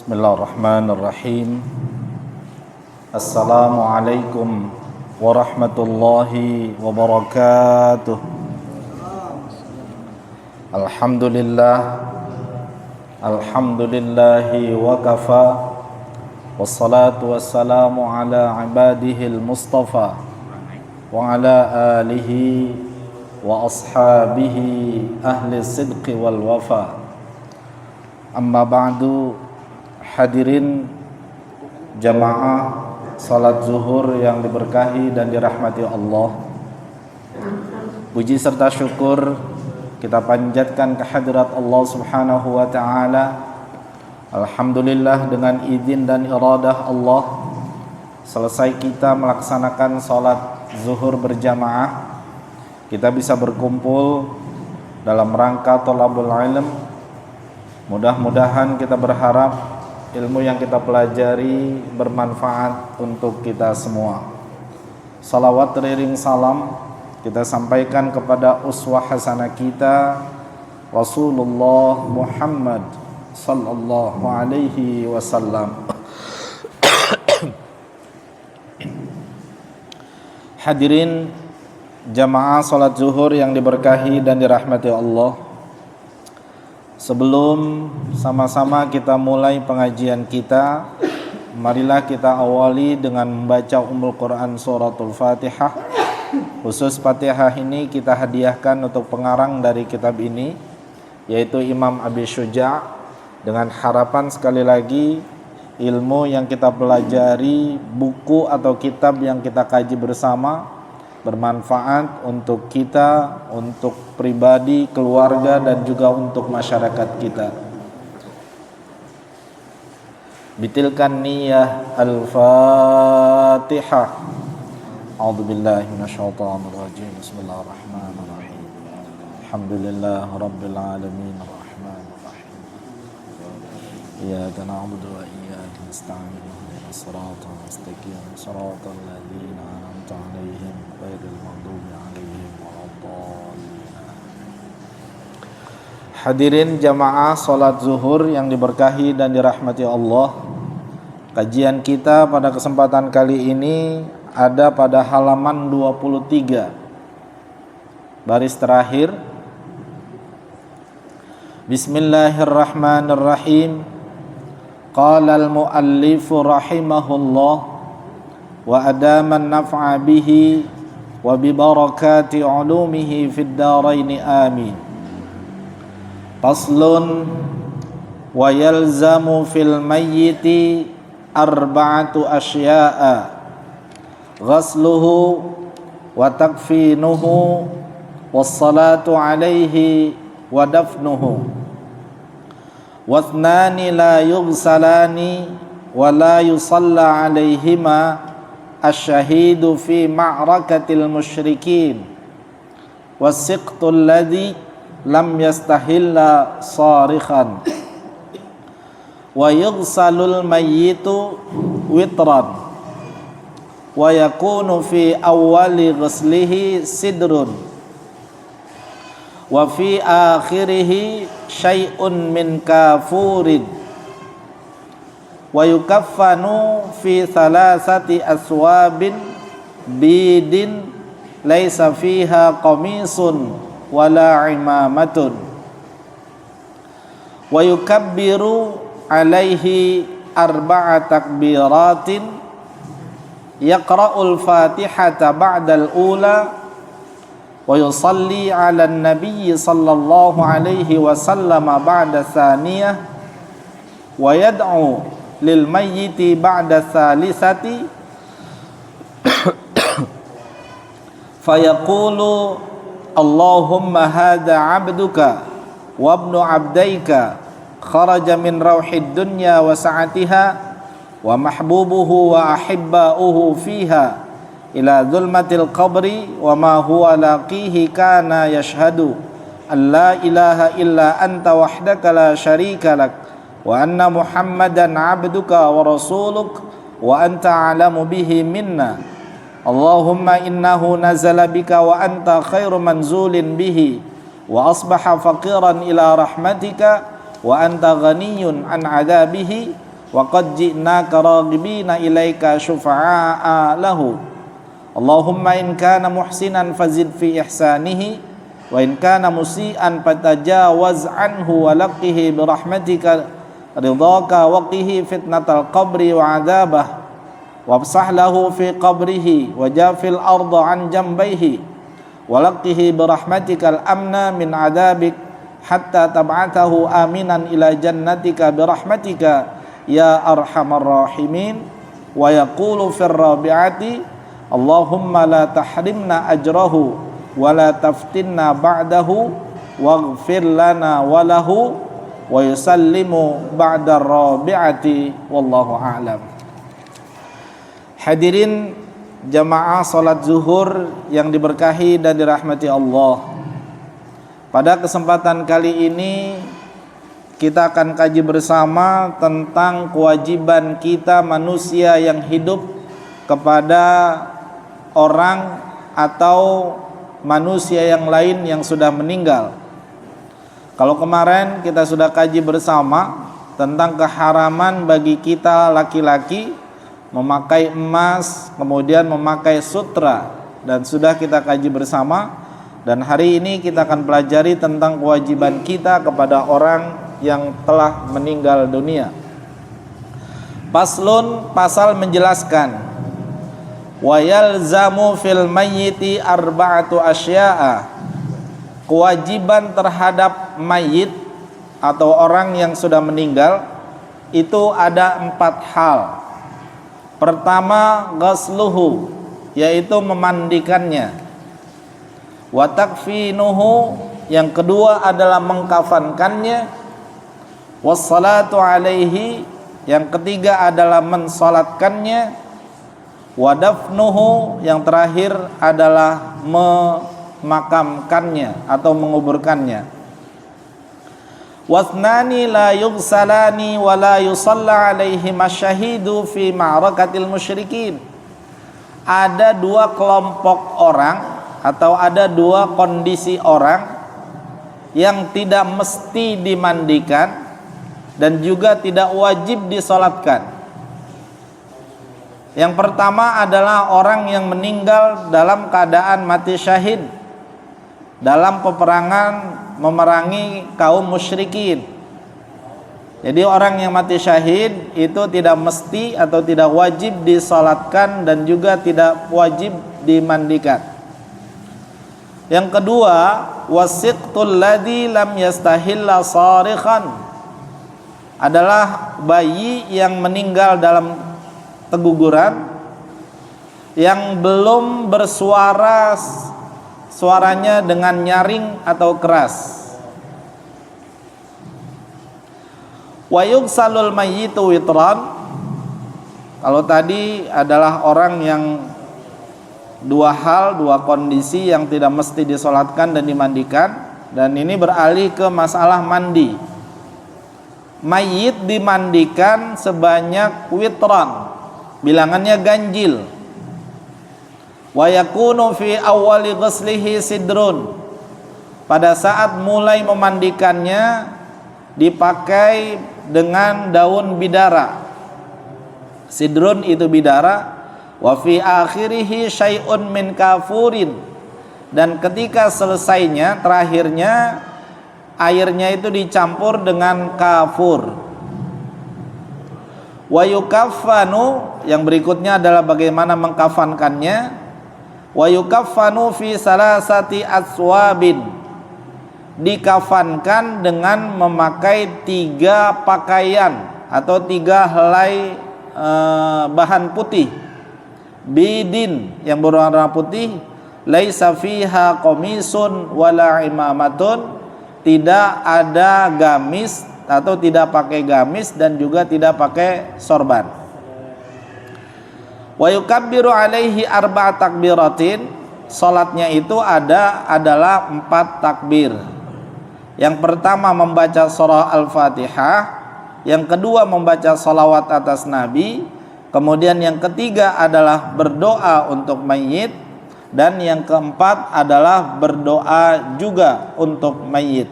Bismillahirrahmanirrahim. Assalamualaikum warahmatullahi wabarakatuh. Alhamdulillahi wa kafa. Wassalatu wassalamu ala ibadihil mustafa wa ala alihi wa ashabihi ahli sidqi wal wafa. Amma ba'du. Hadirin jamaah salat zuhur yang diberkahi dan dirahmati Allah, puji serta syukur kita panjatkan kehadirat Allah subhanahu wa ta'ala. Alhamdulillah, dengan izin dan iradah Allah, selesai kita melaksanakan salat zuhur berjamaah, kita bisa berkumpul dalam rangka thalabul ilm. Mudah-mudahan kita berharap ilmu yang kita pelajari bermanfaat untuk kita semua. Salawat teriring salam kita sampaikan kepada uswah hasanah kita, Rasulullah Muhammad sallallahu alaihi wasallam. Hadirin jamaah salat zuhur yang diberkahi dan dirahmati Allah, sebelum sama-sama kita mulai pengajian kita, marilah kita awali dengan membaca Ummul Quran suratul Fatihah. Khusus Fatihah ini kita hadiahkan untuk pengarang dari kitab ini, yaitu Imam Abi Syuja', dengan harapan sekali lagi ilmu yang kita pelajari, buku atau kitab yang kita kaji bersama bermanfaat untuk kita, untuk pribadi, keluarga, dan juga untuk masyarakat kita. Bitilkan niyah al-Fatihah. A'udzubillahi minasyaitonirrajim. Bismillahirrahmanirrahim. Alhamdulillah rabbil alamin arrahmanir rahim. Iyyaka na'budu wa iyyaka nasta'in. Ihdinas siratal mustaqim. Siratal ladzina an'amta 'alaihim ghairil maghdubi 'alaihim waladdallin. Hadirin jamaah salat zuhur yang diberkahi dan dirahmati Allah, kajian kita pada kesempatan kali ini ada pada halaman 23, baris terakhir. Bismillahirrahmanirrahim. Qala al-muallifu rahimahullah wa adaman naf'a bihi wa bi barakati ulumihi fid darain amin. Faslun wa yalzamu fil mayyiti arba'atu asya'a ghasluhu wa takfinuhu wassalatu alaihi wa dafnuhu wathnani la yughsalani wa la yusalla alaihima asyahidu fi ma'rakatil musyrikin wasiqtu alladhi lam yastahilla sarikhan wa yughsalul mayyitu witran wa yakunu fi awwali ghuslihi sidrun wa fi akhirihi syai'un min kafurin wa yukaffanu fi thalathati aswabin bidin laisa fiha qamisun wala imamatun wa yukabbiru alaihi arba'a takbiratin yaqra'ul fatihata ba'dal ula wa yusalli 'alan nabiy sallallahu alaihi wasallam ba'da thaniyah wa yad'u lil mayyiti ba'da thalithati fayaqulu Allahumma hadha 'abduka wa ibnu 'abdaika kharaja min rauhid dunya wa sa'atiha wa mahbubuhu wa ahibba'uhu fiha ila zulmatil qabri wa ma huwa laqihi kana yashhadu an la ilaha illa anta wahdaka la syarika lak wa anna muhammadan 'abduka wa rasuluk wa anta a'lamu bihi minna. Allahumma innahu nazala bika wa anta khairu manzulin bihi wa asbaha faqiran ila rahmatika wa anta ghaniyun an adabihi wa qad ji'naka raghibina ilaika syufa'a lahu. Allahumma in kana muhsinan fazid fi ihsanihi wa in kana musian fatajawaz anhu wa laqihi bi rahmatika ridhaka wa qihi fitnatal qabri wa adzabah wabsah lahu fi qabrihi wa jafil arda an jambayhi wa laqihi bi rahmatikal amna min adzabik hatta tab'atahu aminan ila jannatika bi rahmatika ya arhamar rahimin. Wa yaqulu fir rabi'ati Allahumma la tahrimna ajrahu wa la taftinna ba'dahu waghfir lana wa lahu wa yusallimu ba'da rabi'ati wallahu a'lam. Hadirin jamaah salat zuhur yang diberkahi dan dirahmati Allah. Pada kesempatan kali ini kita akan kaji bersama tentang kewajiban kita manusia yang hidup kepada orang atau manusia yang lain yang sudah meninggal. Kalau kemarin kita sudah kaji bersama tentang keharaman bagi kita laki-laki memakai emas, kemudian memakai sutra, dan sudah kita kaji bersama. Dan hari ini kita akan pelajari tentang kewajiban kita kepada orang yang telah meninggal dunia. Paslun, pasal menjelaskan wa yalzamu fil mayyiti arba'atu asya'a. Kewajiban terhadap mayit atau orang yang sudah meninggal itu ada 4 hal. Pertama, ghasluhu, yaitu memandikannya. Wa takfinuhu, yang kedua adalah mengkafankannya. Wassalatu alaihi, yang ketiga adalah mensalatkannya. Wa dafnuhu, yang terakhir adalah memakamkannya atau menguburkannya. Wathnani la yughsalani wa la yusalla alaihim asyahidu fi ma'rakatil musyrikin. Ada 2 kelompok orang atau ada 2 kondisi orang yang tidak mesti dimandikan dan juga tidak wajib disolatkan. Yang pertama adalah orang yang meninggal dalam keadaan mati syahid dalam peperangan memerangi kaum musyrikin. Jadi orang yang mati syahid itu tidak mesti atau tidak wajib disolatkan dan juga tidak wajib dimandikan. Yang kedua, wasiqtul ladzi lam yastahilla sarikhan, adalah bayi yang meninggal dalam keguguran yang belum bersuara suaranya dengan nyaring atau keras. Wa yughsalul mayyitu witran. Kalau tadi adalah orang yang 2 hal, 2 kondisi yang tidak mesti disolatkan dan dimandikan, dan ini beralih ke masalah mandi. Mayit dimandikan sebanyak witran, bilangannya ganjil. Wa yakunu fi awwali ghuslihi sidrun. Pada saat mulai memandikannya dipakai dengan daun bidara. Sidrun itu bidara. Wa fi akhirihi syai'un min kafurin. Dan ketika selesainya, terakhirnya airnya itu dicampur dengan kafur. Wa yukaffanu, yang berikutnya adalah bagaimana mengkafankannya. Wa yukaffanu fi salasati aswabin, dikafankan dengan memakai 3 pakaian atau 3 helai bahan putih. Bidin, yang berwarna putih. Laisa fiha qamisun wala imamatun, tidak ada gamis atau tidak pakai gamis dan juga tidak pakai sorban. Wa yukabbiru alaihi 4 takbiratin. Salatnya itu adalah 4 takbir. Yang pertama membaca surah Al-Fatihah, yang kedua membaca salawat atas Nabi, kemudian yang ketiga adalah berdoa untuk mayit, dan yang keempat adalah berdoa juga untuk mayit.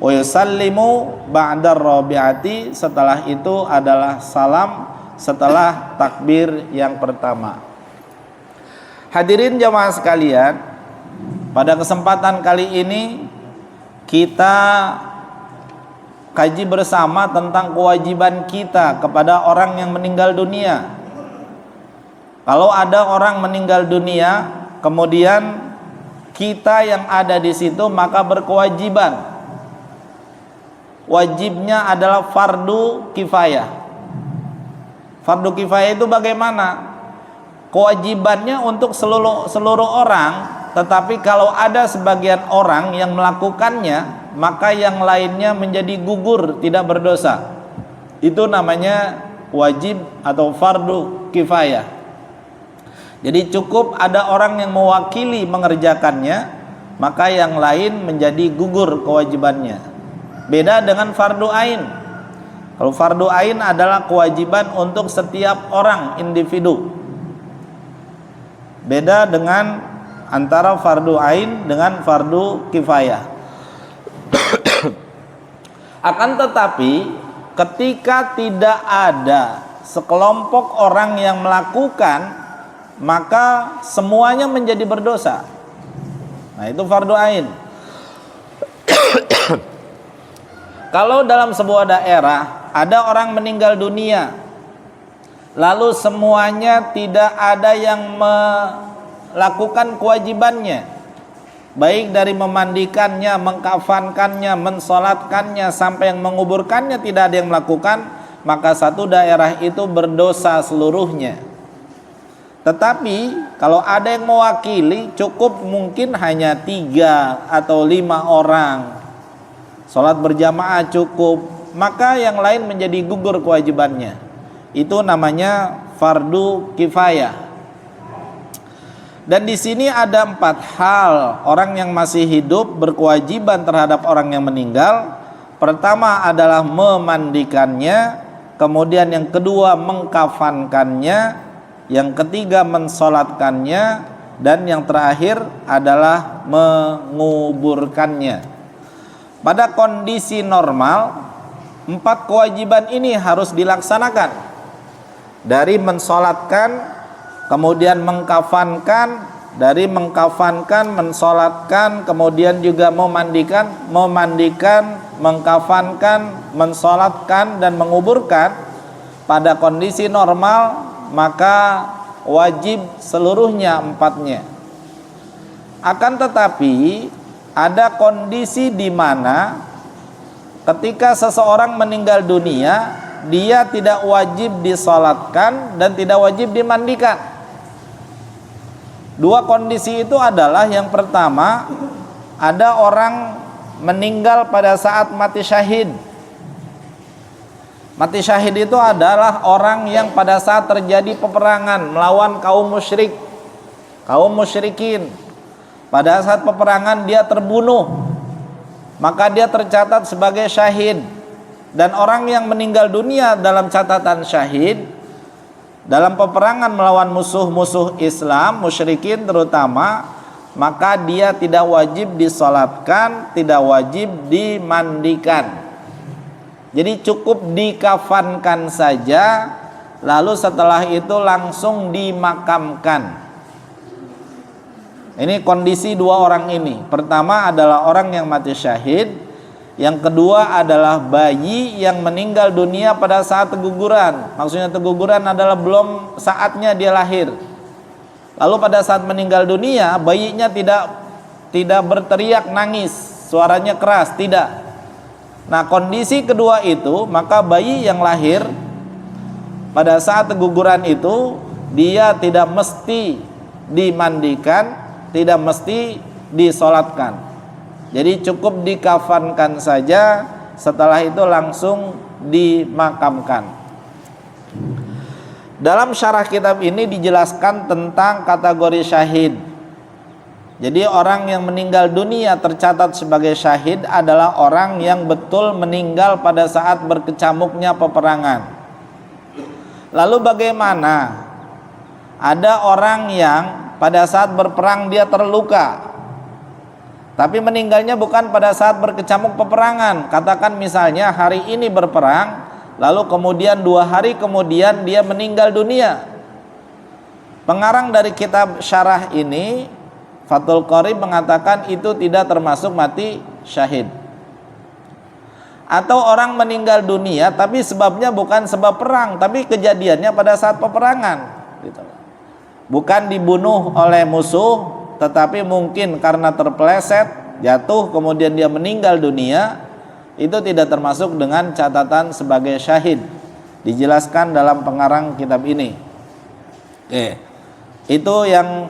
Wa yusallimu ba'da rabi'ati, setelah itu adalah salam setelah takbir yang pertama. Hadirin jamaah sekalian, pada kesempatan kali ini kita kaji bersama tentang kewajiban kita kepada orang yang meninggal dunia. Kalau ada orang meninggal dunia, kemudian kita yang ada di situ maka berkewajiban. Wajibnya adalah fardu kifayah. Fardu kifayah itu bagaimana? Kewajibannya untuk seluruh orang, tetapi kalau ada sebagian orang yang melakukannya, maka yang lainnya menjadi gugur, tidak berdosa. Itu namanya wajib atau fardu kifayah. Jadi cukup ada orang yang mewakili mengerjakannya, maka yang lain menjadi gugur kewajibannya. Beda dengan fardu ain. Kalau fardu ain adalah kewajiban untuk setiap orang individu. Beda dengan antara fardu ain dengan fardu kifayah. Akan tetapi ketika tidak ada sekelompok orang yang melakukan, maka semuanya menjadi berdosa. Nah, itu fardu ain. Kalau dalam sebuah daerah ada orang meninggal dunia, lalu semuanya tidak ada yang melakukan kewajibannya, baik dari memandikannya, mengkafankannya, mensolatkannya, sampai yang menguburkannya tidak ada yang melakukan, maka satu daerah itu berdosa seluruhnya. Tetapi kalau ada yang mewakili, cukup mungkin hanya 3 atau 5 orang, sholat berjamaah cukup, maka yang lain menjadi gugur kewajibannya. Itu namanya fardu kifayah. Dan di sini ada 4 hal orang yang masih hidup berkewajiban terhadap orang yang meninggal. Pertama adalah memandikannya, kemudian yang kedua mengkafankannya, yang ketiga mensolatkannya, dan yang terakhir adalah menguburkannya. Pada kondisi normal, 4 kewajiban ini harus dilaksanakan. Dari mensolatkan, kemudian mengkafankan, dari mengkafankan, mensolatkan, kemudian juga memandikan, mengkafankan, mensolatkan, dan menguburkan. Pada kondisi normal maka wajib seluruhnya 4-nya. Akan tetapi ada kondisi di mana ketika seseorang meninggal dunia, dia tidak wajib disolatkan dan tidak wajib dimandikan. 2 kondisi itu adalah, yang pertama, ada orang meninggal pada saat mati syahid. Mati syahid itu adalah orang yang pada saat terjadi peperangan melawan kaum musyrik, kaum musyrikin. Pada saat peperangan dia terbunuh, maka dia tercatat sebagai syahid. Dan orang yang meninggal dunia dalam catatan syahid dalam peperangan melawan musuh-musuh Islam, musyrikin terutama, maka dia tidak wajib disolatkan, tidak wajib dimandikan. Jadi cukup dikafankan saja, lalu setelah itu langsung dimakamkan. Ini kondisi 2 orang ini. Pertama adalah orang yang mati syahid, yang kedua adalah bayi yang meninggal dunia pada saat keguguran. Maksudnya keguguran adalah belum saatnya dia lahir. Lalu pada saat meninggal dunia, bayinya tidak berteriak nangis, suaranya keras, tidak. Nah, kondisi kedua itu, maka bayi yang lahir pada saat keguguran itu, dia tidak mesti dimandikan, tidak mesti disolatkan. Jadi cukup dikafankan saja, setelah itu langsung dimakamkan. Dalam syarah kitab ini dijelaskan tentang kategori syahid. Jadi orang yang meninggal dunia tercatat sebagai syahid adalah orang yang betul meninggal pada saat berkecamuknya peperangan. Lalu bagaimana? Ada orang yang pada saat berperang dia terluka, Tapi meninggalnya bukan pada saat berkecamuk peperangan. Katakan misalnya hari ini berperang, lalu kemudian 2 hari kemudian dia meninggal dunia. Pengarang dari kitab syarah ini, Fathul Qorib, mengatakan itu tidak termasuk mati syahid. Atau orang meninggal dunia tapi sebabnya bukan sebab perang, tapi kejadiannya pada saat peperangan gitu. Bukan dibunuh oleh musuh, tetapi mungkin karena terpeleset, jatuh, kemudian dia meninggal dunia. Itu tidak termasuk dengan catatan sebagai syahid. Dijelaskan dalam pengarang kitab ini. Itu yang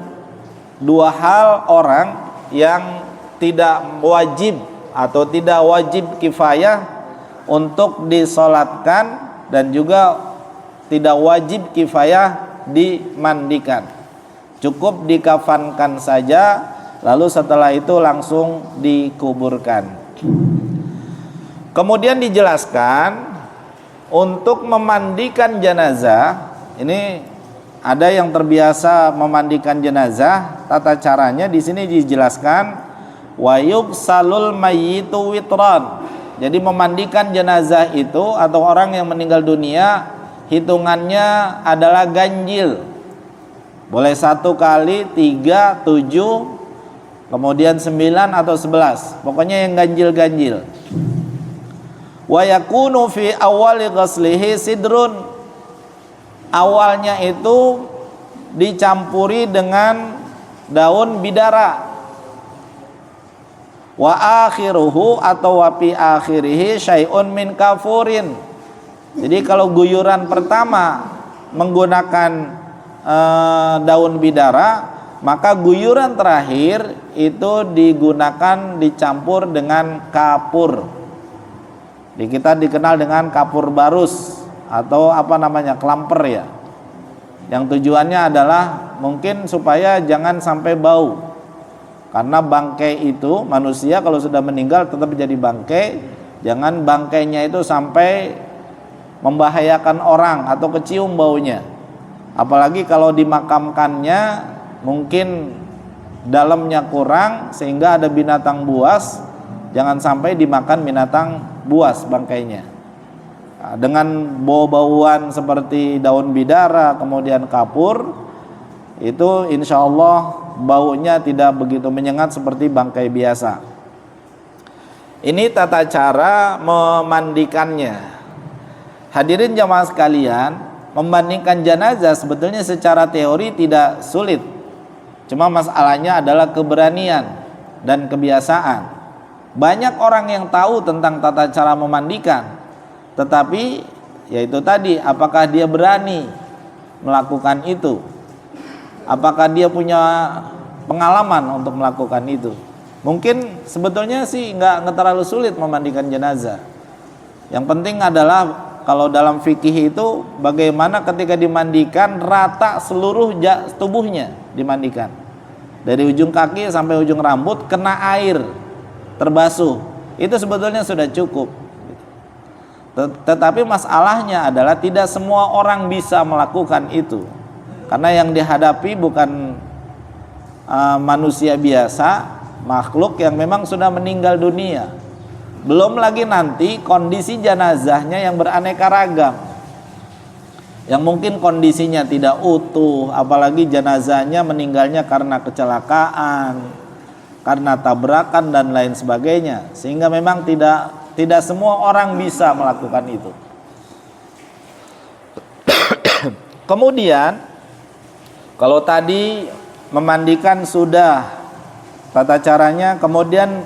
2 hal orang yang tidak wajib atau tidak wajib kifayah untuk disolatkan, dan juga tidak wajib kifayah dimandikan. Cukup dikafankan saja, lalu setelah itu langsung dikuburkan. Kemudian dijelaskan untuk memandikan jenazah. Ini ada yang terbiasa memandikan jenazah, tata caranya di sini dijelaskan, wa yugsalul mayyitu witran. Jadi memandikan jenazah itu atau orang yang meninggal dunia, hitungannya adalah ganjil. Boleh 1 kali, 3, 7, kemudian 9 atau 11. Pokoknya yang ganjil-ganjil. Wa yakunu fi awali ghaslihi sidrun. Awalnya itu dicampuri dengan daun bidara. Wa akhiruhu atau wa fi akhirihi syai'un min kafurin. Jadi kalau guyuran pertama menggunakan daun bidara, maka guyuran terakhir itu digunakan dicampur dengan kapur. Di kita dikenal dengan kapur barus atau apa namanya, klamper ya. Yang tujuannya adalah mungkin supaya jangan sampai bau. Karena bangkai itu, manusia kalau sudah meninggal tetap jadi bangkai, jangan bangkainya itu sampai membahayakan orang atau kecium baunya. Apalagi kalau dimakamkannya mungkin dalamnya kurang sehingga ada binatang buas, jangan sampai dimakan binatang buas bangkainya. Nah, dengan bau-bauan seperti daun bidara kemudian kapur, itu insya Allah baunya tidak begitu menyengat seperti bangkai biasa. Ini tata cara memandikannya. Hadirin jamaah sekalian, membandingkan jenazah sebetulnya secara teori tidak sulit. Cuma masalahnya adalah keberanian dan kebiasaan. Banyak orang yang tahu tentang tata cara memandikan, tetapi yaitu tadi, apakah dia berani melakukan itu? Apakah dia punya pengalaman untuk melakukan itu? Mungkin sebetulnya sih nggak terlalu sulit memandikan jenazah. Yang penting adalah kalau dalam fikih itu bagaimana ketika dimandikan rata seluruh tubuhnya dimandikan. Dari ujung kaki sampai ujung rambut kena air, terbasuh. Itu sebetulnya sudah cukup. Tetapi masalahnya adalah tidak semua orang bisa melakukan itu. Karena yang dihadapi bukan manusia biasa, makhluk yang memang sudah meninggal dunia. Belum lagi nanti kondisi jenazahnya yang beraneka ragam, yang mungkin kondisinya tidak utuh, apalagi jenazahnya meninggalnya karena kecelakaan, karena tabrakan dan lain sebagainya, sehingga memang tidak semua orang bisa melakukan itu. Kemudian kalau tadi memandikan sudah tata caranya, kemudian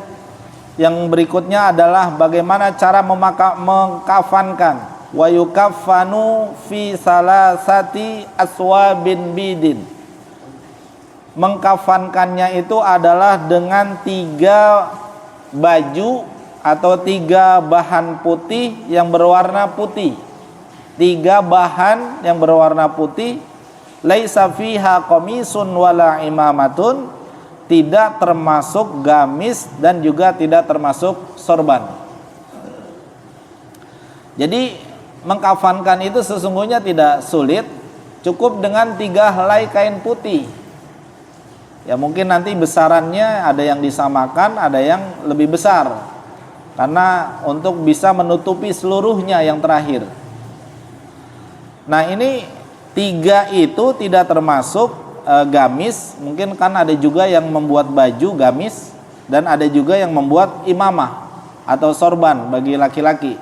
yang berikutnya adalah bagaimana cara mengkafankan. Wa yukaffanu fi salasati aswabin bidin. Mengkafankannya itu adalah dengan 3 baju atau 3 bahan putih yang berwarna putih. 3 bahan yang berwarna putih. Laisa fiha qamisun wala imamatun. Tidak termasuk gamis dan juga tidak termasuk sorban. Jadi mengkafankan itu sesungguhnya tidak sulit, cukup dengan 3 helai kain putih. Ya mungkin nanti besarannya ada yang disamakan, ada yang lebih besar. Karena untuk bisa menutupi seluruhnya yang terakhir. Nah ini 3 itu tidak termasuk gamis. Mungkin kan ada juga yang membuat baju gamis, dan ada juga yang membuat imamah atau sorban bagi laki-laki,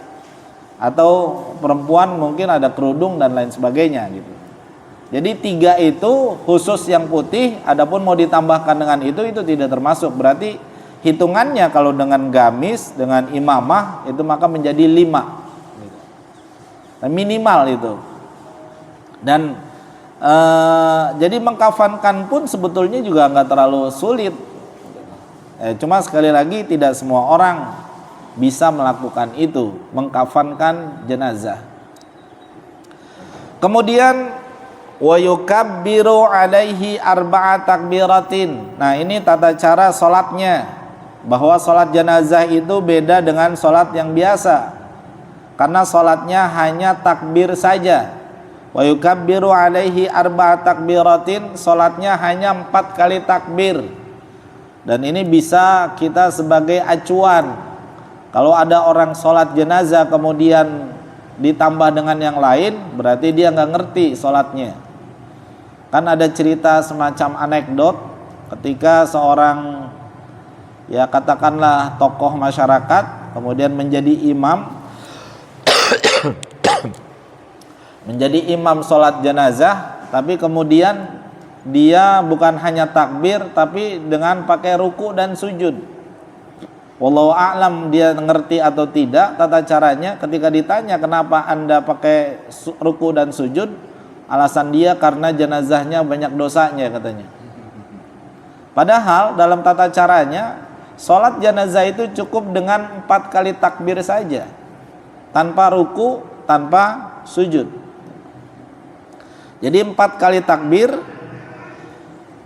atau perempuan mungkin ada kerudung dan lain sebagainya gitu. Jadi 3 itu khusus yang putih. Adapun mau ditambahkan dengan itu tidak termasuk. Berarti hitungannya kalau dengan gamis, dengan imamah itu maka menjadi 5 minimal itu. Dan jadi mengkafankan pun sebetulnya juga nggak terlalu sulit. Cuma sekali lagi tidak semua orang bisa melakukan itu, mengkafankan jenazah. Kemudian wa yukabbiru alaihi 4 takbiratin. Nah ini tata cara sholatnya, bahwa sholat jenazah itu beda dengan sholat yang biasa, karena sholatnya hanya takbir saja. Wa yukabbiru alaihi 4 takbiratin, sholatnya hanya 4 kali takbir. Dan ini bisa kita sebagai acuan. Kalau ada orang sholat jenazah kemudian ditambah dengan yang lain, berarti dia nggak ngerti sholatnya. Kan ada cerita semacam anekdot ketika seorang, ya katakanlah tokoh masyarakat, kemudian menjadi imam menjadi imam sholat jenazah, tapi kemudian dia bukan hanya takbir tapi dengan pakai ruku dan sujud. Wallahu a'lam dia ngerti atau tidak tata caranya. Ketika ditanya kenapa anda pakai ruku dan sujud, alasan dia karena jenazahnya banyak dosanya katanya. Padahal dalam tata caranya sholat jenazah itu cukup dengan 4 kali takbir saja, tanpa ruku, tanpa sujud. Jadi 4 kali takbir.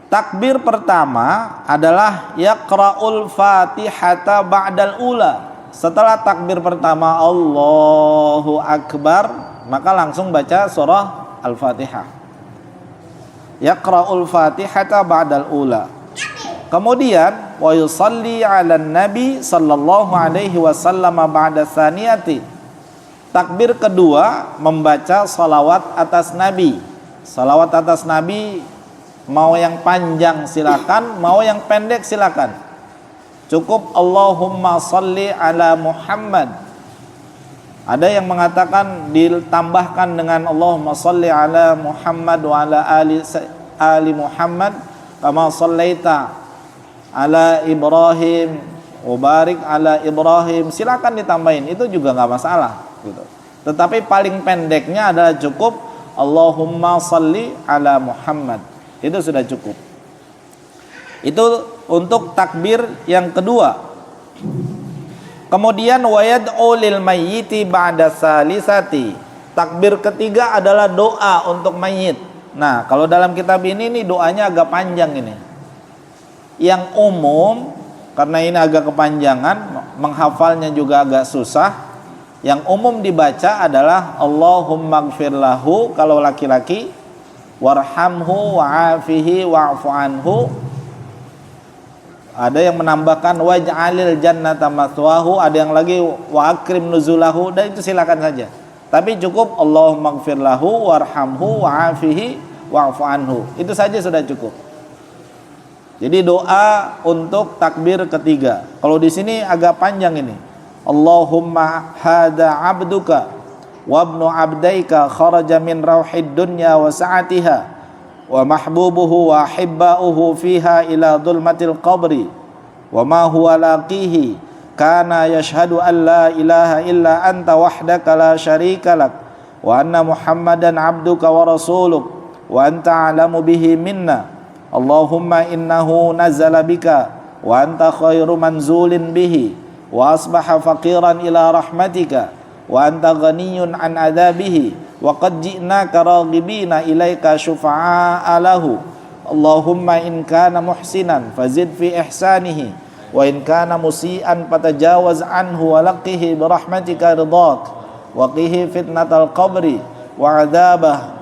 Takbir pertama adalah yaqra'ul fatihata ba'dal ula. Setelah takbir pertama Allahu Akbar, maka langsung baca surah Al-Fatihah. Yaqra'ul fatihata ba'dal ula. Kemudian wa yusalli 'alan nabi sallallahu alaihi wasallam ba'da tsaniyati. Takbir kedua membaca salawat atas nabi. Salawat atas nabi mau yang panjang silakan, mau yang pendek silakan. Cukup Allahumma salli ala Muhammad. Ada yang mengatakan ditambahkan dengan Allahumma salli ala Muhammad wa ala ali Muhammad kama sallaita ala Ibrahim wa barik ala Ibrahim. Silakan ditambahin, itu juga nggak masalah gitu. Tetapi paling pendeknya adalah cukup Allahumma salli ala Muhammad. Itu sudah cukup. Itu untuk takbir yang kedua. Kemudian wayad'u lil mayyiti ba'da salisati. Takbir ketiga adalah doa untuk mayit. Nah, kalau dalam kitab ini nih doanya agak panjang ini. Yang umum, karena ini agak kepanjangan, menghafalnya juga agak susah. Yang umum dibaca adalah Allahumma gfir lahu kalau laki-laki, warhamhu wa'afihi wa'fu anhu. Ada yang menambahkan waj'alil jannata mathwahu, ada yang lagi wa akrim nuzulahu, dan itu silakan saja. Tapi cukup Allahumma gfir lahu warhamhu wa'afihi wa'fu anhu. Itu saja sudah cukup. Jadi doa untuk takbir ketiga. Kalau di sini agak panjang ini. Allahumma hada abduka wa ibnu abdaika kharaja min rauhid dunya wa sa'atiha wa mahbubuhu wa hibbauhu fiha ila dhulmatil qabri wa ma huwa laqihi kana yashhadu an la ilaha illa anta wahdaka la syarika lak wa anna muhammadan abduka wa rasuluk wa anta a'lamu bihi minna Allahumma innahu nazala bika wa anta khairu manzulin bihi wa asbaha faqiran ila rahmatika wa anta ghaniyun an adabihi wa qad ji'naka raghibina ilaika syufa'a lahu Allahumma in kana muhsinan fazid fi ihsanihi wa in kana musian fatajawaz anhu wa laqihi bi rahmatika ridak wa qihi fitnatal qabri wa adabah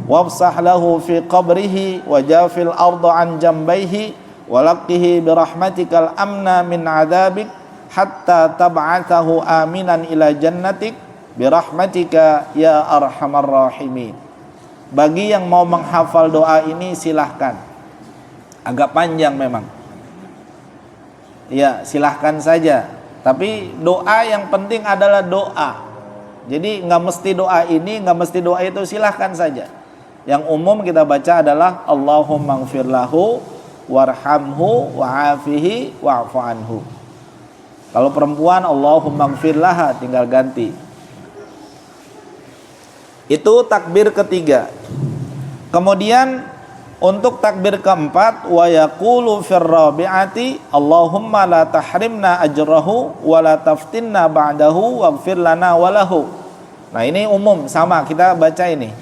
wafsah lahu fi qabrihi wajafil arda an jambaihi walaqqihi birahmatikal amna min adabik hatta tab'athahu aminan ila jannatik birahmatika ya arhamar rahimin. Bagi yang mau menghafal doa ini silahkan, agak panjang memang ya, silahkan saja, tapi doa yang penting adalah doa. Jadi nggak mesti doa ini, nggak mesti doa itu, silahkan saja. Yang umum kita baca adalah Allahumma ighfir lahu warhamhu wa'afihi wa'fu anhu. Kalau perempuan Allahumma ighfir laha, tinggal ganti. Itu takbir ketiga. Kemudian untuk takbir keempat, wa yaqulu fir rabi'ati Allahumma la tahrimna ajrahu wa la taftinna ba'dahu waghfir lana wa lahu. Nah, ini umum, sama kita baca ini.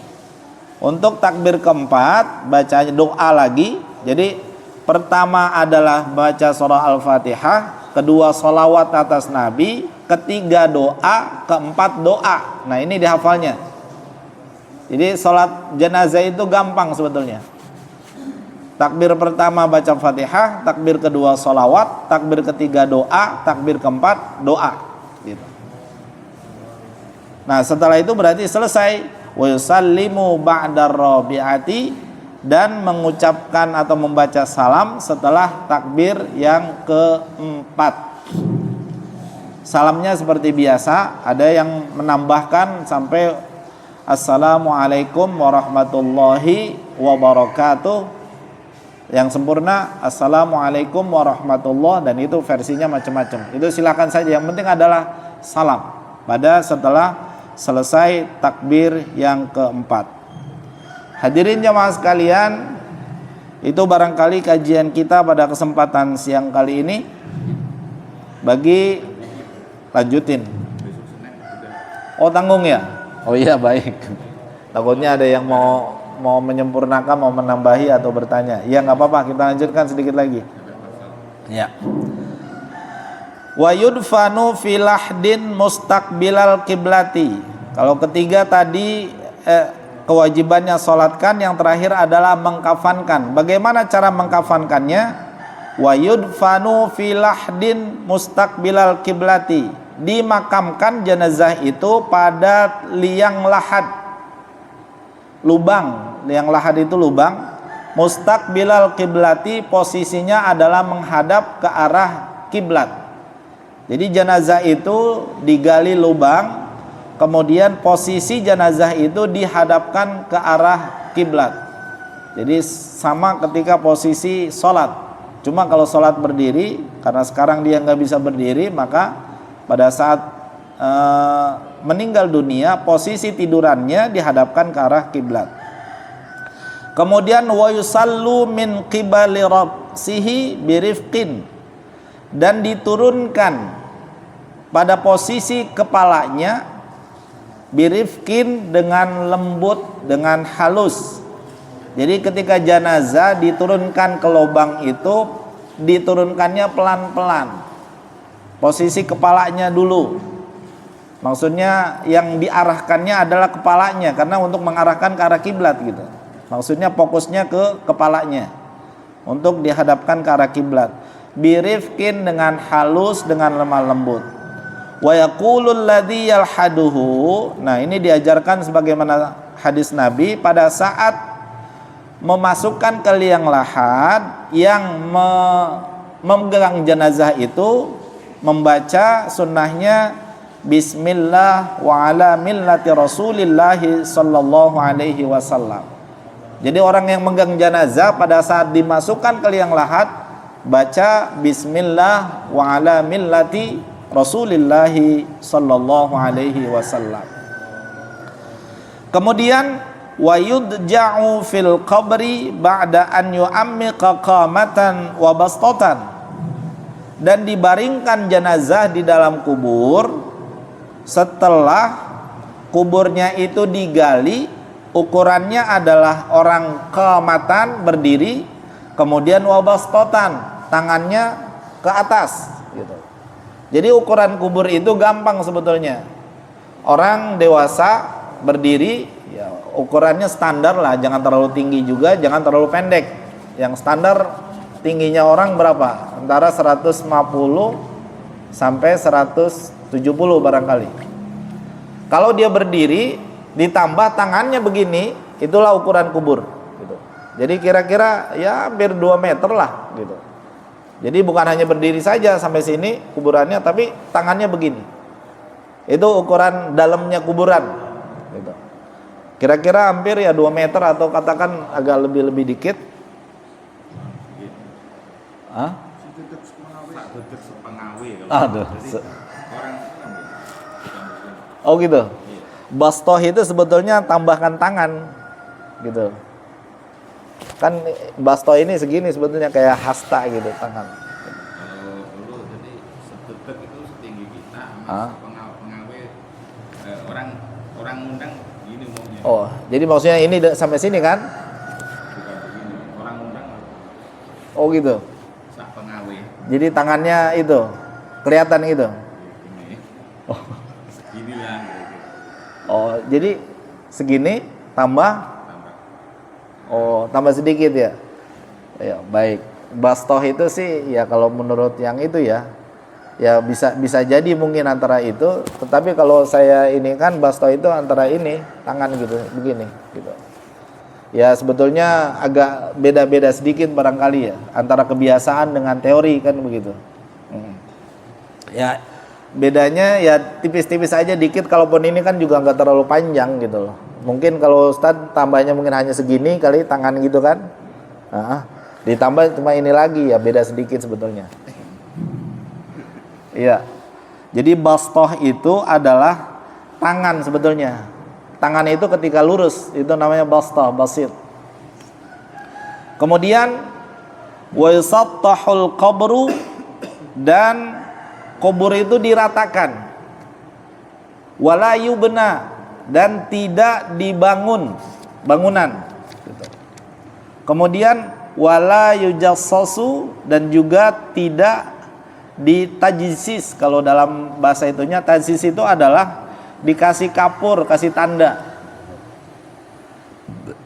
Untuk takbir keempat baca doa lagi. Jadi pertama adalah baca surah Al-Fatihah, kedua sholawat atas Nabi, ketiga doa, keempat doa. Nah, ini dihafalnya. Jadi sholat jenazah itu gampang sebetulnya. Takbir pertama baca Fatihah, takbir kedua sholawat, takbir ketiga doa, takbir keempat doa gitu. Nah, setelah itu berarti selesai. Wa yusallimu ba'dar rabi'ati, dan mengucapkan atau membaca salam setelah takbir yang keempat. Salamnya seperti biasa, ada yang menambahkan sampai Assalamualaikum warahmatullahi wabarakatuh. Yang sempurna Assalamualaikum warahmatullahi, dan itu versinya macam-macam. Itu silakan saja, yang penting adalah salam pada setelah selesai takbir yang keempat. Hadirin jamaah sekalian, itu barangkali kajian kita pada kesempatan siang kali ini. Bagi lanjutin. Oh, tanggung ya? Oh iya, baik. Takutnya ada yang mau menyempurnakan, mau menambahi atau bertanya. Ya, nggak apa-apa, kita lanjutkan sedikit lagi. Ya. Wa yudfanu fil lahdin mustaqbilal kiblati. Kalau ketiga tadi kewajibannya sholatkan, yang terakhir adalah mengkafankan. Bagaimana cara mengkafankannya? Wa yudfanu fil lahdin mustaqbilal kiblati. Dimakamkan jenazah itu pada liang lahat, lubang. Liang lahat itu lubang. Mustaqbilal kiblati, posisinya adalah menghadap ke arah kiblat. Jadi jenazah itu digali lubang, kemudian posisi jenazah itu dihadapkan ke arah kiblat. Jadi sama ketika posisi sholat. Cuma kalau sholat berdiri, karena sekarang dia nggak bisa berdiri, maka pada saat meninggal dunia, posisi tidurannya dihadapkan ke arah kiblat. Kemudian wa yusallu min qibali rabsihi birifqin, dan diturunkan pada posisi kepalanya birifqin, dengan lembut, dengan halus. Jadi ketika jenazah diturunkan ke lubang itu, diturunkannya pelan-pelan. Posisi kepalanya dulu. Maksudnya yang diarahkannya adalah kepalanya, karena untuk mengarahkan ke arah kiblat gitu. Maksudnya fokusnya ke kepalanya untuk dihadapkan ke arah kiblat. Birifkin, dengan halus, dengan lemah lembut. Wa yaqulul ladzi yalhaduhu. Nah, ini diajarkan sebagaimana hadis Nabi pada saat memasukkan ke liang lahat, yang memegang jenazah itu membaca sunnahnya Bismillah wa ala millati Rasulillahi sallallahu alaihi wasallam. Jadi orang yang megang jenazah pada saat dimasukkan ke liang lahat baca Bismillah wa ala millati Rasulillahi sallallahu alaihi wasallam. Kemudian wa yudja'u fil qabri ba'da an yu'ammiqa qamatan wa bastatan, dan dibaringkan jenazah di dalam kubur setelah kuburnya itu digali. Ukurannya adalah orang qamatan, berdiri, kemudian wa bastatan, tangannya ke atas gitu. Jadi ukuran kubur itu gampang sebetulnya. Orang dewasa berdiri Ya, ukurannya standar lah, jangan terlalu tinggi juga, jangan terlalu pendek. Yang standar tingginya orang berapa? Antara 150 sampai 170 barangkali. Kalau dia berdiri ditambah tangannya begini, itulah ukuran kubur gitu. Jadi kira-kira ya hampir 2 meter lah gitu. Jadi bukan hanya berdiri saja sampai sini kuburannya, tapi tangannya begini. Itu ukuran dalamnya kuburan gitu. Kira-kira hampir ya 2 meter atau katakan agak lebih dikit. Hah? Aduh. Oh gitu. Bastoh itu sebetulnya tambahkan tangan gitu. Kan bastoh ini segini sebetulnya kayak hasta gitu tangan. Kalau dulu jadi sedetik itu setinggi kita, pengawe orang undang gini maunya. Oh, jadi maksudnya ini sampai sini kan? Bukan begini, orang undang. Oh gitu. Sak pengawe. Jadi tangannya itu kelihatan gitu. Ini. Oh. Segini lah. Gitu. Oh, jadi segini tambah. Oh, tambah sedikit ya. Ya, baik. Bastoh itu sih ya kalau menurut yang itu ya bisa jadi mungkin antara itu, tetapi kalau saya ini kan bastoh itu antara ini tangan gitu, begini gitu. Ya sebetulnya agak beda-beda sedikit barangkali ya antara kebiasaan dengan teori kan begitu. Ya bedanya ya tipis-tipis aja dikit, kalaupun ini kan juga nggak terlalu panjang gitu loh. Mungkin kalau Ustadz tambahnya mungkin hanya segini kali tangan gitu kan. Ditambah cuma ini lagi ya beda sedikit sebetulnya. Iya. Jadi bastoh itu adalah tangan sebetulnya. Tangan itu ketika lurus itu namanya bastoh, basit. Kemudian wa yusattahul qabru, dan kubur itu diratakan. Wala yubna, dan tidak dibangun bangunan gitu. Kemudian wala yujassasu, dan juga tidak ditajsis. Kalau dalam bahasa itunya tajsis itu adalah dikasih kapur, kasih tanda.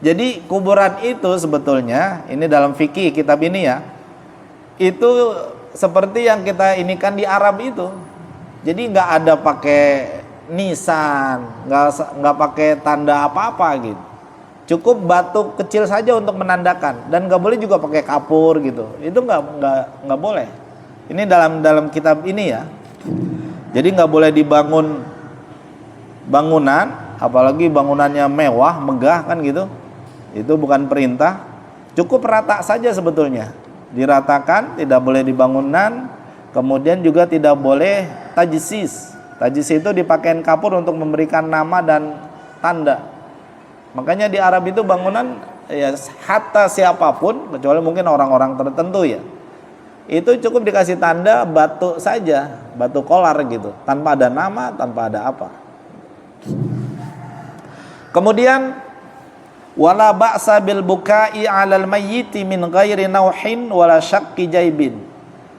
Jadi kuburan itu sebetulnya ini dalam fikih kitab ini ya, itu seperti yang kita ini kan di Arab itu. Jadi nggak ada pakai nisan, nggak pakai tanda apa-apa gitu. Cukup batu kecil saja untuk menandakan, dan nggak boleh juga pakai kapur gitu. Itu nggak boleh. Ini dalam kitab ini ya. Jadi nggak boleh dibangun bangunan, apalagi bangunannya mewah, megah kan gitu. Itu bukan perintah. Cukup rata saja sebetulnya. Diratakan, tidak boleh dibangunan. Kemudian juga tidak boleh tajsis. Tajsis itu dipakein kapur untuk memberikan nama dan tanda. Makanya di Arab itu bangunan ya hatta siapapun, kecuali mungkin orang-orang tertentu ya, itu cukup dikasih tanda batu saja, batu kolar gitu, tanpa ada nama, tanpa ada apa. Kemudian wala ba'sa bil bukai 'alal mayyiti min ghairi nauhin wala syaqqi jaibin.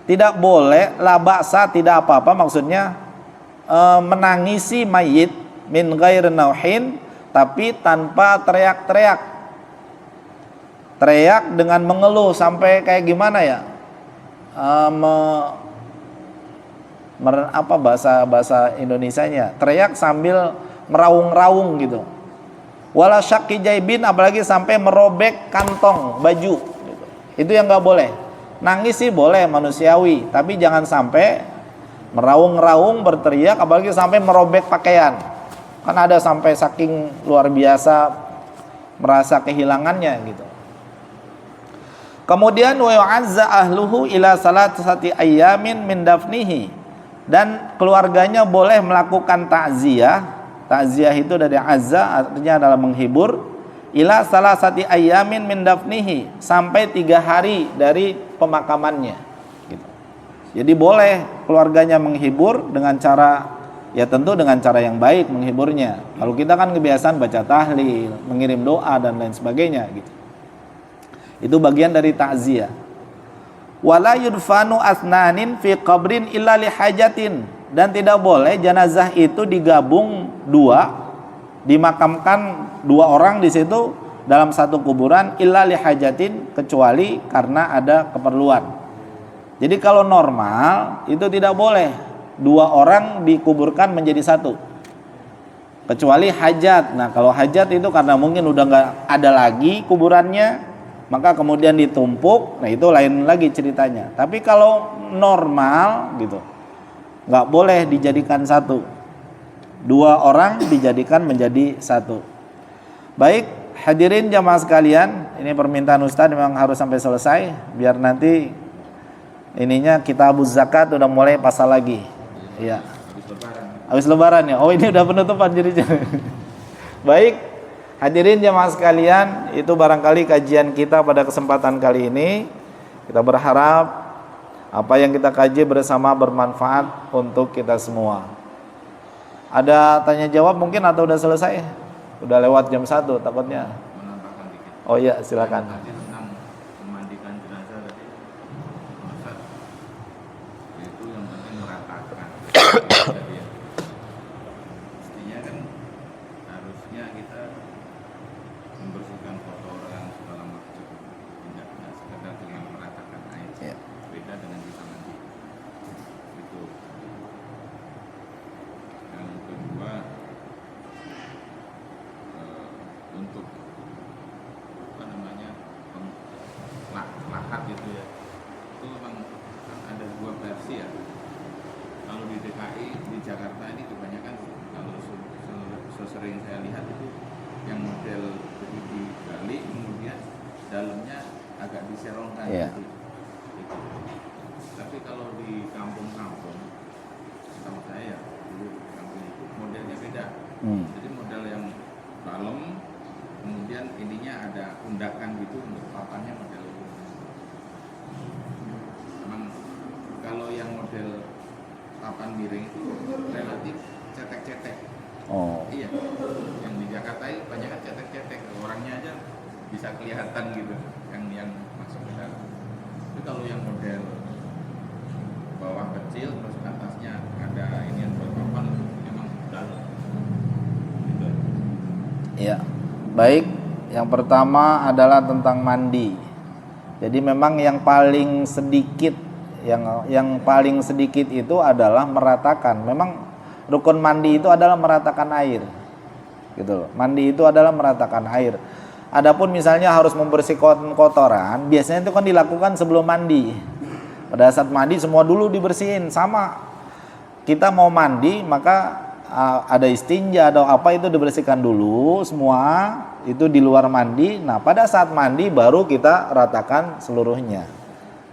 Tidak boleh, la ba'sa tidak apa-apa, maksudnya menangisi mayit min ghairi nauhin, tapi tanpa teriak-teriak. Teriak dengan mengeluh sampai kayak gimana ya? Apa bahasa Indonesianya? Teriak sambil meraung-raung gitu. Wala syaqqi jaibin, apalagi sampai merobek kantong baju gitu. Itu yang nggak boleh. Nangis sih boleh, manusiawi, tapi jangan sampai meraung-raung, berteriak, apalagi sampai merobek pakaian. Kan ada sampai saking luar biasa merasa kehilangannya gitu. Kemudian wa yu'azza ahluhu ila salasati ayyamin min dafnihi, dan keluarganya boleh melakukan takziah. Takziah itu dari azza, artinya adalah menghibur. Ila salasati ayyamin min dafnihi, sampai 3 hari dari pemakamannya gitu. Jadi boleh keluarganya menghibur dengan cara, ya tentu dengan cara yang baik menghiburnya. Kalau kita kan kebiasaan baca tahlil, mengirim doa dan lain sebagainya gitu. Itu bagian dari takziah. Wala yudfanu asnanin fi qabrin illa li hajatin, dan tidak boleh jenazah itu digabung 2, dimakamkan dua orang di situ dalam satu kuburan illa li hajatin, kecuali karena ada keperluan. Jadi kalau normal itu tidak boleh dua orang dikuburkan menjadi satu, kecuali hajat. Nah kalau hajat itu karena mungkin udah nggak ada lagi kuburannya, maka kemudian ditumpuk. Nah itu lain lagi ceritanya. Tapi kalau normal gitu, nggak boleh dijadikan satu, dua orang dijadikan menjadi satu. Baik, hadirin jamaah sekalian, ini permintaan Ustadz memang harus sampai selesai, biar nanti ininya kitabuz zakat udah mulai pasal lagi. Iya. Habis lebaran ya. Oh ini udah penutupan jadi. Baik, hadirin jamaah sekalian, itu barangkali kajian kita pada kesempatan kali ini. Kita berharap apa yang kita kaji bersama bermanfaat untuk kita semua. Ada tanya jawab mungkin atau udah selesai? Udah lewat jam 1 takutnya. Menambahkan dikit. Oh iya, silakan. Tadi tentang memandikan jenazah tadi, Ustaz, itu yang penting meratakan. Jadi ya, mestinya kan harusnya kita membersihkan kotoran segala macam, tidak sekedar dengan meratakan air. Ya. Beda dengan kita mandi. Itu. Yang kedua, untuk apa namanya lahat gitu ya, itu memang ada dua versi ya. Kalau di DKI, di Jakarta ini kebanyakan kalau sesering saya lihat itu yang model digali kemudian dalamnya agak diserongkan gitu. Tapi kalau di kampung-kampung, sama saya ya dulu di kampung itu modelnya beda. Jadi model yang dalam, kemudian ininya ada undakan gitu untuk papannya model itu. Memang kalau yang model papan miring itu relatif cetek-cetek. Oh. Iya. Yang di Jakarta itu banyak kan cetek-cetek, orangnya aja bisa kelihatan gitu yang masuk ke dalam. Tapi kalau yang model bawah kecil terus atasnya ada ini yang buat papan, memang dalam. Gitu. Iya. Baik, yang pertama adalah tentang mandi. Jadi memang yang paling sedikit yang paling sedikit itu adalah meratakan. Memang rukun mandi itu adalah meratakan air. Gitu loh. Mandi itu adalah meratakan air. Adapun misalnya harus membersihkan kotoran, biasanya itu kan dilakukan sebelum mandi. Pada saat mandi semua dulu dibersihin. Sama kita mau mandi maka ada istinja atau apa itu dibersihkan dulu semua, itu di luar mandi. Nah pada saat mandi baru kita ratakan seluruhnya.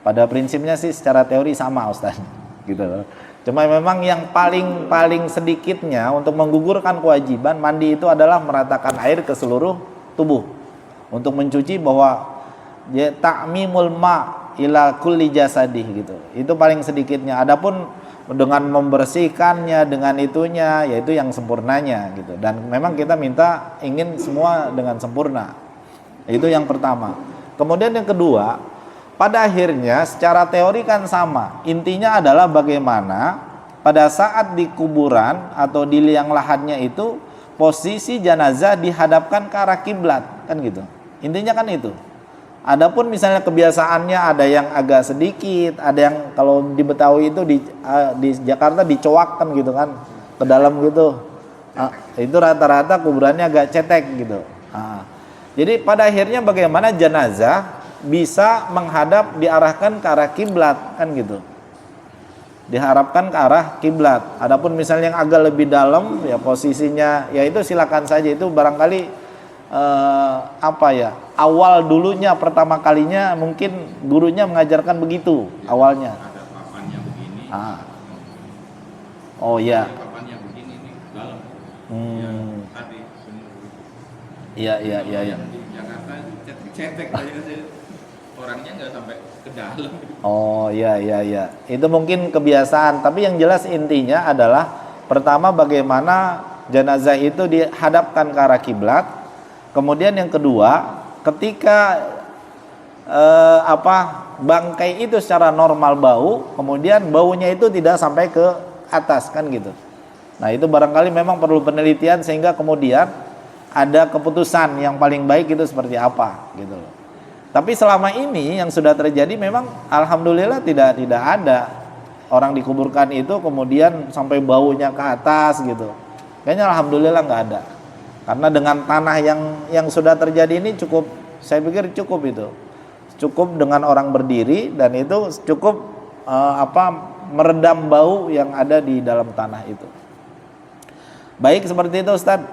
Pada prinsipnya sih secara teori sama Ustaz gitu loh. Cuma memang yang paling sedikitnya untuk menggugurkan kewajiban mandi itu adalah meratakan air ke seluruh tubuh untuk mencuci bahwa ya ta'mimul ma ila kulli jasadih gitu. Itu paling sedikitnya. Adapun dengan membersihkannya dengan itunya yaitu yang sempurnanya gitu. Dan memang kita ingin semua dengan sempurna. Itu yang pertama. Kemudian yang kedua, pada akhirnya secara teori kan sama. Intinya adalah bagaimana pada saat di kuburan atau di liang lahatnya itu posisi jenazah dihadapkan ke arah kiblat kan gitu. Intinya kan itu. Adapun misalnya kebiasaannya ada yang agak sedikit, ada yang kalau di Betawi itu di Jakarta dicoakkan gitu kan ke dalam gitu. Itu rata-rata kuburannya agak cetek gitu. Jadi pada akhirnya bagaimana jenazah bisa diarahkan ke arah kiblat kan gitu. Diharapkan ke arah kiblat. Adapun misalnya yang agak lebih dalam ya posisinya ya itu silakan saja, itu barangkali awal dulunya pertama kalinya mungkin gurunya mengajarkan begitu ya, awalnya. Ada papannya begini. Oh ya. Papannya begini ini dalam. Ya, tadi benar begitu. Iya. Yang di Jakarta itu cetek aja orangnya nggak sampai ke dalam. Oh iya. Itu mungkin kebiasaan, tapi yang jelas intinya adalah pertama bagaimana jenazah itu dihadapkan ke arah kiblat. Kemudian yang kedua, ketika bangkai itu secara normal bau, kemudian baunya itu tidak sampai ke atas kan gitu. Nah itu barangkali memang perlu penelitian sehingga kemudian ada keputusan yang paling baik itu seperti apa gitu loh. Tapi selama ini yang sudah terjadi memang alhamdulillah tidak ada orang dikuburkan itu kemudian sampai baunya ke atas gitu. Kayaknya alhamdulillah nggak ada. Karena dengan tanah yang sudah terjadi ini cukup, saya pikir cukup itu. Cukup dengan orang berdiri dan itu cukup meredam bau yang ada di dalam tanah itu. Baik seperti itu Ustaz.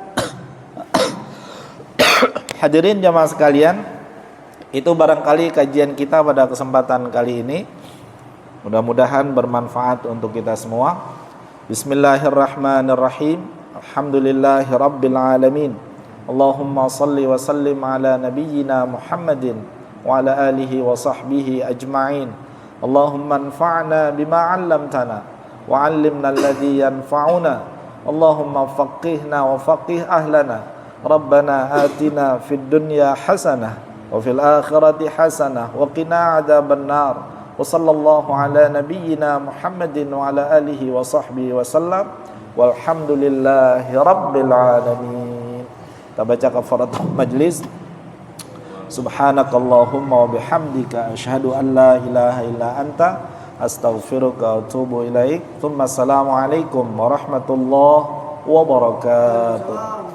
Hadirin jamaah sekalian, itu barangkali kajian kita pada kesempatan kali ini. Mudah-mudahan bermanfaat untuk kita semua. Bismillahirrahmanirrahim. Alhamdulillahirabbil alamin. Allahumma salli wa sallim ala nabiyyina Muhammadin wa ala alihi wa sahbihi ajma'in. Allahumma anfa'na bima 'allamtana wa 'allimna alladhi yanfa'una. Allahumma faqihna wa faqih ahlana. Rabbana atina fid dunya hasanah wa fil akhirati hasanah wa qina 'adzaban nar. Wa sallallahu ala nabiyyina Muhammadin wa ala alihi wa sahbihi wa sallam. Walhamdulillahi rabbil alamin. Kita baca kafaratul majlis. Subhanakallahumma wa bihamdika asyhadu an la ilaha illa anta astaghfiruka wa atubu ilaik. Assalamualaikum warahmatullahi wabarakatuh.